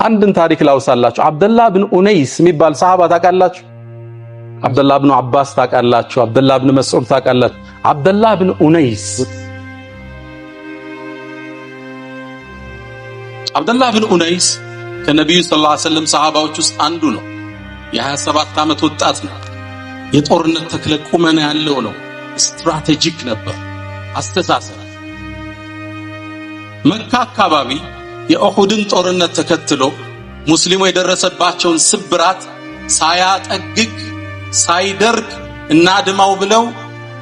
አንድን ታሪክ ላውሳላችሁ አብደላህ ብን ኡነይስ የሚባል ሰሃባ ታውቃላችሁ አብደላህ ብን አባስ ታውቃላችሁ አብደላህ ብን መስዑድ ታውቃላችሁ አብደላህ ብን ኡነይስ አብደላህ ብን ኡነይስ ከነብዩ ሰለላሁ ዐለይሂ ወሰለም ሰሃባዎች ውስጥ አንዱ ነው የ27 ዓመት ወጣት ነው የጦርነት ተክለ ቁመና ያለው ነው ስትራቴጂክ ነበር አስተሳሰብ መካ አካባቢ የኡሁድን ጦርነት ተከትሎ ሙስሊሙ የደረሰባቸውን ስብራት ሳያጠግግ ሳይደርግ እናድማው ብለው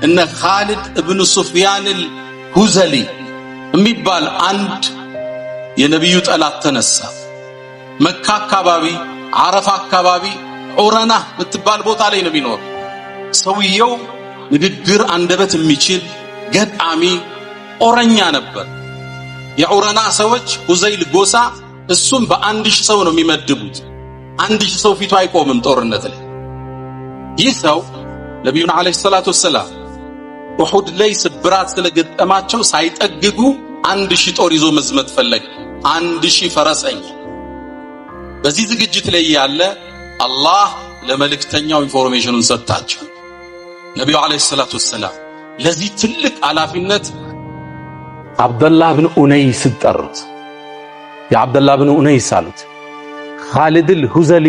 እነ ኻሊድ ኢብኑ ሱፊያን አልሁዘሊ የሚባል አንድ የነብዩ ጠላት ተነሳ መካ አካባቢ አረፋ አካባቢ ዑረና በትባል ቦታ ላይ ነው የሚኖር ሰውየው ንግግር አንደበት የሚችል ገጣሚ ኦረኛ ነበር የዑረና ሰዎች ሁዘይል ጎሳ እሱም በ1000 ሰው ነው የሚመድቡት 1000 ሰው ፊቱ አይቆምም ጦርነት ላይ ይህ ሰው ነብዩን አለይሂ ሰላቱ ወሰለም ኡሁድ ላይ ስብራት ስለገጠማቸው ሳይጠግጉ 1000 ጦር ይዞ መዝመት ፈለገ 1000 ፈረሰኛ በዚህ ዝግጅት ላይ ያለ አላህ ለመልእክተኛው ኢንፎርሜሽኑን ሰጣቸው ነብዩ አለይሂ ሰላቱ ወሰለም ለዚህ ትልቅ ኃላፊነት አብደላህ ብን ኡነይስ ጠሩት የአብደላህ ብን ኡነይስ አሉት ኻሊድ አልሁዘሊ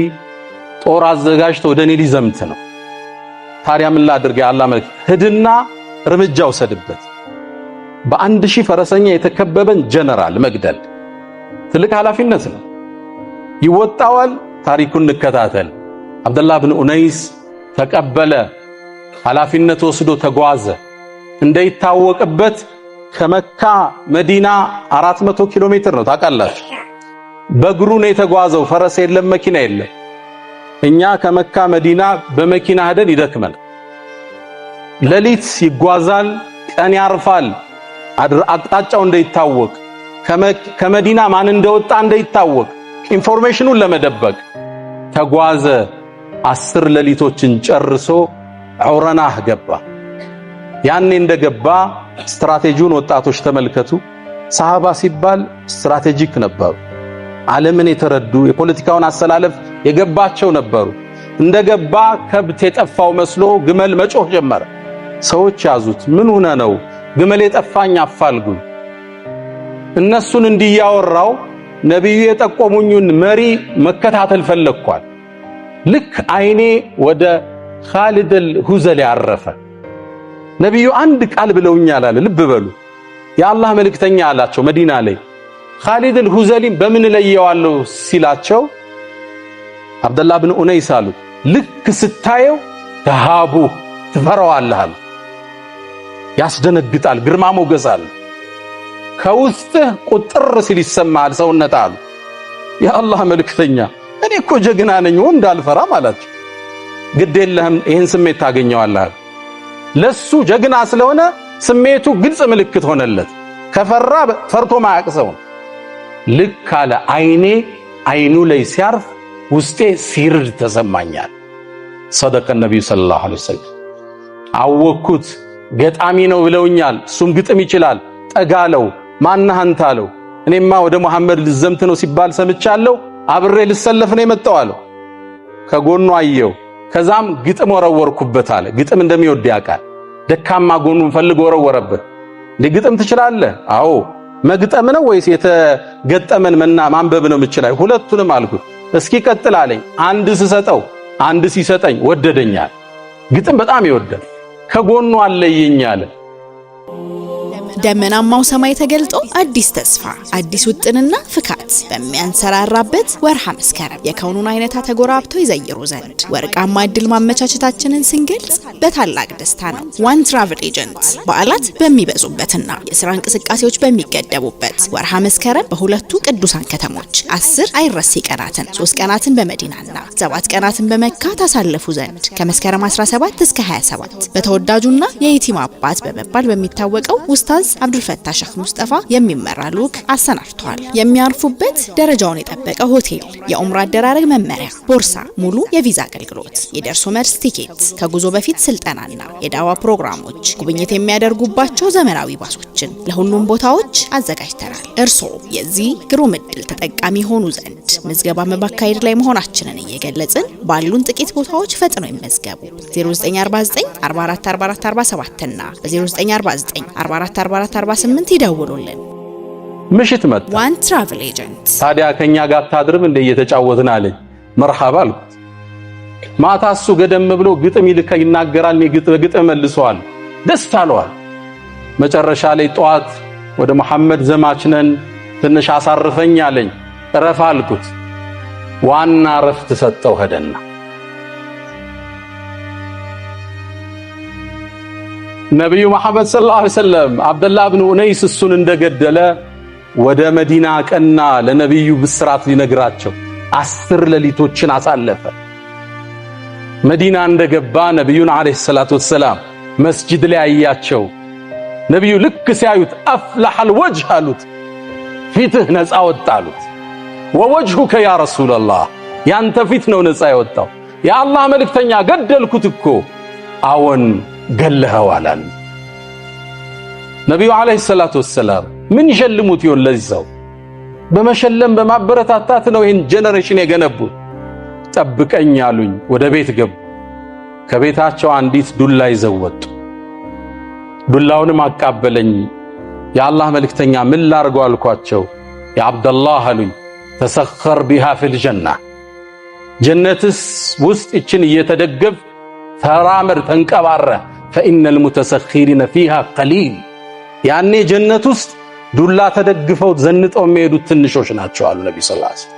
ጦር አዘጋጅቶ ወደኔ ሊዘምት ነው ታዲያ ምን ላድርግ ያላህ መልክ ሄድና እርምጃ ወሰድበት በ1000 ፈረሰኛ የተከበበን ጀነራል መግደል ትልቅ ኃላፊነት ነው ይወጣዋል ታሪኩን እንከታተል አብደላህ ብን ኡነይስ ተቀበለ ኃላፊነት ወስዶ ተጓዘ እንደይታወቅበት ከመካ መዲና 400 ኪሎ ሜትር ነው ታውቃላችሁ በእግሩ ነው የተጓዘው ፈረስ የለም መኪና የለም እኛ ከመካ መዲና በመኪና ሄደን ይደክመን ሌሊት ይጓዛል ቀን ያርፋል አቅጣጫው እንደይታወቅ ከመዲና ማን እንደወጣ እንደይታወቅ ኢንፎርሜሽኑን ለመደበቅ ተጓዘ 10 ሌሊቶችን ጨርሶ ዑረናህ ገባ ያኔ እንደገባ ስትራቴጂውን ወጣቶች ተመልከቱ ሰሃባ ሲባል ስትራቴጂክ ነበሩ ዓለምን የተረዱ የፖለቲካውን አሰላለፍ የገባቸው ነበሩ እንደገባ ከብት የጠፋው መስሎ ግመል መጮህ ጀመረ ሰዎች ያዙት ምን ሆነ ነው ግመል የጠፋኝ አፋልጉኝ እነሱን እንዲያወራው ነብዩ የጠቆሙኝን መሪ መከታተል ፈለኳል ልክ አይኔ ወደ ኻሊድ አልሁዘሊ አረፈ ነብዩ አንድ ቃል ብለውኛል አለ ልብ በሉ የአላህ መልእክተኛ አላቸው መዲና ላይ ኻሊድ አልሁዘሊ በምን ለየዋለው ሲላቸው አብደላህ ብን ኡነይስ አሉ ልክ ስታየው ተሃቡ ትፈራዋለህ አሉ ያስደነግጣል ግርማ ሞገስ አለ ከውስጥ ቁጥር ሲል ይሰማል ሰውነት አሉ የአላህ መልእክተኛ እኔ እኮ ጀግና ነኝ ወንድ አልፈራም አላቸው ግዴለህም ይሄን ስሜት ታገኘዋለህ ለሱ ጀግና ስለሆነ ስሜቱ ግልጽ ምልክት ሆነለት ከፈራ ፈርቶ ማያቅሰው ልክ አለ አይኑ ላይ ሲያርፍ ውስጤ ሲርድ ተሰማኛል ሰደቀ ነብዩ ሰለላሁ ዐለይሂ ወሰለም አወኩት ገጣሚ ነው ብለውኛል እሱም ግጥም ይችላል ጠጋለው ማነህ አንተ አለው እኔማ ወደ መሐመድ ልዘምት ነው ሲባል ሰምቻለሁ አብሬ ልሰለፍ ነው የመጣው አለው ከጎኑ አየው ከዛም ግጥም ወረወርኩበት አለ ግጥም እንደሚወድ ያውቃል ደካማ ጎኑን ፈልጎ ወረወረበት ለግጥም ትችላለህ አዎ መግጠም ነው ወይስ የተገጠመን ማንበብ ነው የምትችለው ሁለቱንም አልኩት እስኪ ቀጥል አለኝ አንድ ሲሰጠው አንድ ሲሰጠኝ ወደደኛል ግጥም በጣም ይወደል ከጎኑ አለየኝ አለ ደመናማው ሰማይ ተገልጦ አዲስ ተስፋ አዲስ ውጥንና ፍካት በሚያንሰራራበት ወርሃ መስከረም የከውኑን አይነታ ተጎራብተው ይዘይሩ ዘንድ ወርቃማ እድል ማመቻቸታችንን ስንገልጽ በታላቅ ደስታ ነው ዋን ትራቨል ኤጀንት በዓላት በሚበዙበትና የሥራ እንቅስቃሴዎች በሚገደቡበት ወርሃ መስከረም በሁለቱ ቅዱሳን ከተሞች 10 አይረሴ ቀናትን 3 ቀናትን በመዲናና 7 ቀናትን በመካ ታሳልፉ ዘንድ ከመስከረም 17 እስከ 27 በተወዳጁና የኢቲማ አባት በመባል በሚታወቀው ኡስታዝ በኡስታዝ አብዱልፈታህ ሼህ ሙስጠፋ የሚመራ ልዑክ አሰናድቷል። የሚያርፉበት ደረጃውን የጠበቀ ሆቴል፣ የኡምራ አደራረግ መመሪያ፣ ቦርሳ፣ ሙሉ የቪዛ አገልግሎት፣ የደርሶ መልስ ቲኬት፣ ከጉዞ በፊት ስልጠናና የዳዋ ፕሮግራሞች፣ ጉብኝት የሚያደርጉባቸው ዘመናዊ ባሶችን ለሁሉም ቦታዎች አዘጋጅተናል። እርስዎ የዚህ ግሩም ዕድል ተጠቃሚ ሆኑ ዘንድ ምዝገባ በማካሄድ ላይ መሆናችንን እየገለጽን ባሉን ጥቂት ቦታዎች ፈጥነው ይመዝገቡ። 0949 44 44 47 እና 0949 44 44 48 ይደውሉልን። ምሽት መጣ ዋን ትራቨል ኤጀንት። ታዲያ ከኛ ጋር ታድርም እንደ እየተጫወትን አለኝ። መርሐባ አልኩት። ማታ እሱ ገደም ብሎ ግጥም ይናገራል፣ ግጥም መልሰዋል። ደስ አለዋል። መጨረሻ ላይ ጧት ወደ መሐመድ ዘማችነን ትንሽ አሳርፈኝ አለኝ። ረፋ አልኩት። ዋና ረፍት ሰጠው ሄደና ነብዩ መሐመድ ሰለላሁ ዐለይሂ ወሰለም አብደላህ ኢብኑ ኡነይስ እሱን እንደገደለ ወደ መዲና ቀና። ለነብዩ ብስራት ሊነግራቸው 10 ሌሊቶችን አሳለፈ። መዲና እንደገባ ነብዩን ዐለይሂ ሰላቱ ወሰላም መስጂድ ላይ አያቸው። ነብዩ ልክ ሲያዩት አፍለሐል ወጅህ አሉት። ፊትህ ነፃ ወጣ አሉት። ወወጅሁከ ያ ረሱላህ፣ ያንተ ፊት ነው ነፃ የወጣው። የአላህ መልእክተኛ ገደልኩት እኮ። አዎን ገለኸዋል አሉ። ነብዩ ዐለይሂ ሰላቱ ወሰላም ምን ይሸልሙት ይሆን ለዚህ ሰው? በመሸለም በማበረታታት ነው ይህን ጄኔሬሽን የገነቡት። ጠብቀኝ አሉኝ። ወደ ቤት ገቡ። ከቤታቸው አንዲት ዱላ ይዘው ወጡ። ዱላውንም አቃበለኝ። የአላህ መልእክተኛ ምን ላርገው አልኳቸው። የአብደላህ አሉኝ ተሰኸር ቢሃ ፊል ጀና፣ ጀነትስ ውስጥ እችን እየተደገፍ ተራመድ ተንቀባረ። ፈኢነል ሙተሰኺሪነ ፊሃ ቀሊል፣ ያኔ ጀነት ውስጥ ዱላ ተደግፈው ዘንጠው የሚሄዱት ትንሾች ናቸው አሉ ነብዩ ሰለላሁ ዐለይሂ ወሰለም።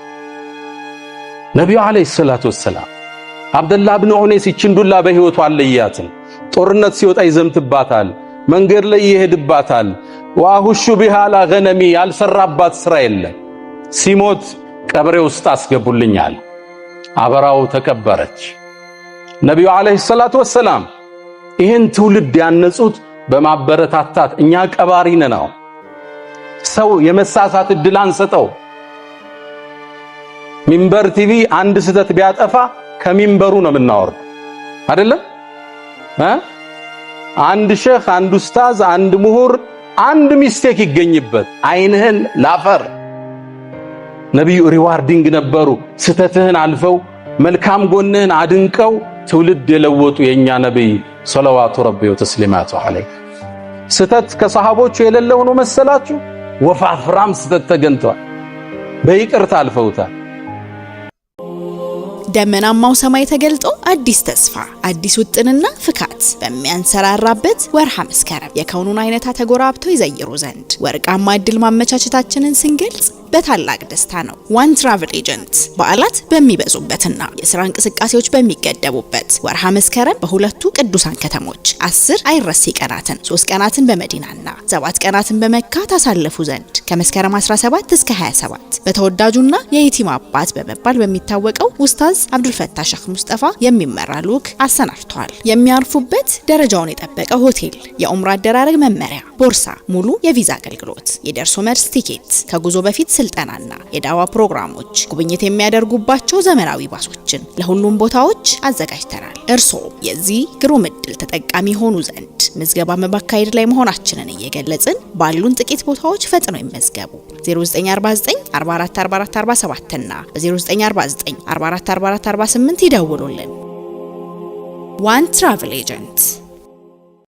ነብዩ ዐለይሂ ሰላቱ ወሰላም አብደላህ ኢብኑ ኡነይስ እችን ዱላ በህይወቱ አለያትን። ጦርነት ሲወጣ ይዘምትባታል፣ መንገድ ላይ ይሄድባታል። ወአሁሹ ቢሃ ላ ገነሚ፣ ያልሰራባት ስራ የለም። ሲሞት ቀብሬ ውስጥ አስገቡልኛል። አበራው ተቀበረች። ነብዩ ዐለይሂ ሰላቱ ወሰላም ይህን ትውልድ ያነጹት በማበረታታት እኛ ቀባሪ ነን። ሰው የመሳሳት እድል አንሰጠው። ሚንበር ቲቪ አንድ ስህተት ቢያጠፋ ከሚንበሩ ነው የምናወርድ አይደለም? አንድ ሼኽ፣ አንድ ኡስታዝ፣ አንድ ምሁር አንድ ሚስቴክ ይገኝበት አይንህን ላፈር። ነብዩ ሪዋርዲንግ ነበሩ። ስተትህን አልፈው መልካም ጎንህን አድንቀው ትውልድ የለወጡ የኛ ነብይ ሰለዋቱ ረቢ ወተስሊማቱ ዐለይሂ። ስተት ከሰሃቦቹ የሌለው ነው መሰላችሁ? ወፋፍራም ስተት ተገንቷል፣ በይቅርታ አልፈውታል። ደመናማው ሰማይ ተገልጦ አዲስ ተስፋ አዲስ ውጥንና ፍካት በሚያንሰራራበት ወርሃ መስከረም የከውኑን አይነታ ተጎራብተው ይዘይሩ ዘንድ ወርቃማ እድል ማመቻቸታችንን ስንገልጽ በታላቅ ደስታ ነው። ዋን ትራቨል ኤጀንት በዓላት በሚበዙበትና የሥራ እንቅስቃሴዎች በሚገደቡበት ወርሃ መስከረም በሁለቱ ቅዱሳን ከተሞች 10 አይረሴ ቀናትን 3 ቀናትን በመዲናና 7 ቀናትን በመካ ታሳልፉ ዘንድ ከመስከረም 17 እስከ 27 በተወዳጁና የየቲም አባት በመባል በሚታወቀው ኡስታዝ አብዱልፈታህ ሼህ ሙስጠፋ የሚመራ ልዑክ አሰናድቷል። የሚያርፉበት ደረጃውን የጠበቀ ሆቴል፣ የኡምራ አደራረግ መመሪያ፣ ቦርሳ፣ ሙሉ የቪዛ አገልግሎት፣ የደርሶ መልስ ቲኬት፣ ከጉዞ በፊት ስልጠናና የዳዋ ፕሮግራሞች፣ ጉብኝት የሚያደርጉባቸው ዘመናዊ ባሶችን ለሁሉም ቦታዎች አዘጋጅተናል። እርስዎ የዚህ ግሩም ዕድል ተጠቃሚ ሆኑ ዘንድ ምዝገባ በማካሄድ ላይ መሆናችንን እየገለጽን ባሉን ጥቂት ቦታዎች ፈጥነው ይመዝገቡ። 0949 44 44 47 እና 0949 44 44 48 ይደውሉልን። ዋን ትራቨል ኤጀንት